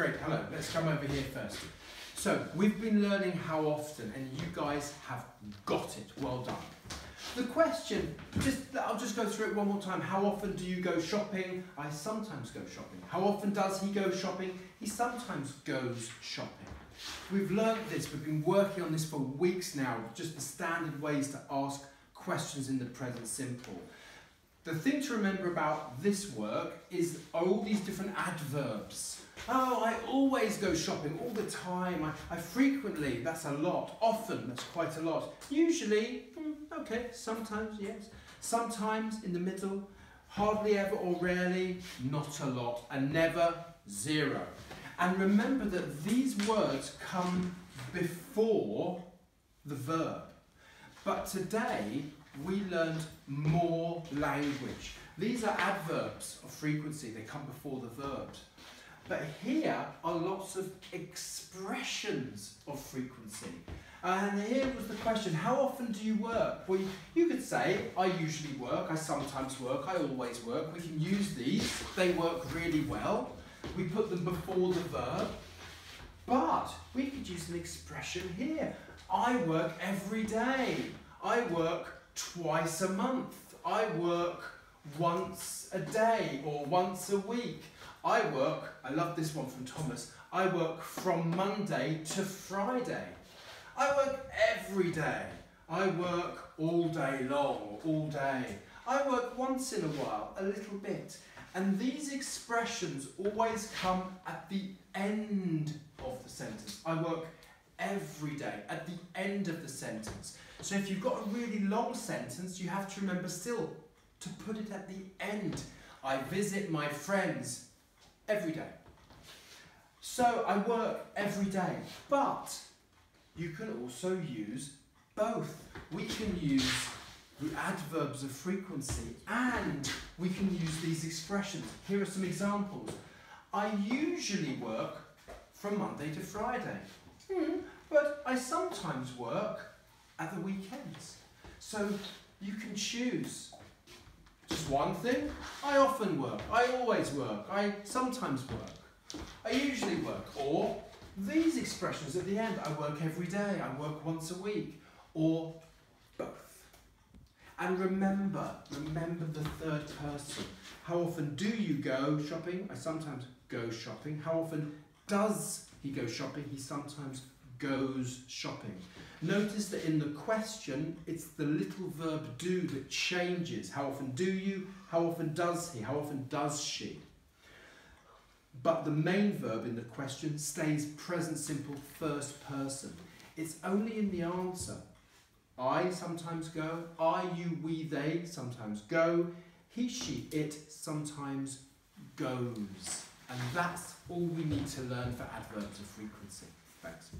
Great, hello. Let's come over here first. So, we've been learning how often, and you guys have got it. Well done. The question, I'll just go through it one more time. How often do you go shopping? I sometimes go shopping. How often does he go shopping? He sometimes goes shopping. We've learned this, we've been working on this for weeks now, just the standard ways to ask questions in the present simple. The thing to remember about this work is all these different adverbs. Oh, I always go shopping all the time. I frequently, that's a lot. Often, that's quite a lot. Usually, okay, sometimes, yes. Sometimes, in the middle. Hardly ever or rarely, not a lot. And never, zero. And remember that these words come before the verb. But today, we learned more language. These are adverbs of frequency. They come before the verbs. But here are lots of expressions of frequency. And here was the question, how often do you work? Well, you could say, I usually work, I sometimes work, I always work. We can use these. They work really well. We put them before the verb. But we could use an expression here. I work every day. I work twice a month. I work once a day or once a week. I work, I love this one from Thomas, I work from Monday to Friday. I work every day. I work all day long or all day. I work once in a while, a little bit. And these expressions always come at the end of the sentence. I work every day, at the end of the sentence. So if you've got a really long sentence, you have to remember still to put it at the end. I visit my friends every day. So I work every day, but you can also use both. We can use the adverbs of frequency and we can use these expressions. Here are some examples. I usually work from Monday to Friday, but I sometimes work at the weekends. So you can choose. Just one thing, I often work, I always work, I sometimes work, I usually work, or these expressions at the end, I work every day, I work once a week, or both. And remember the third person. How often do you go shopping? I sometimes go shopping. How often does he go shopping? He sometimes goes shopping. Notice that in the question, it's the little verb do that changes. How often do you? How often does he? How often does she? But the main verb in the question stays present simple first person. It's only in the answer. I sometimes go. I, you, we, they sometimes go. He, she, it sometimes goes. And that's all we need to learn for adverbs of frequency. Thanks.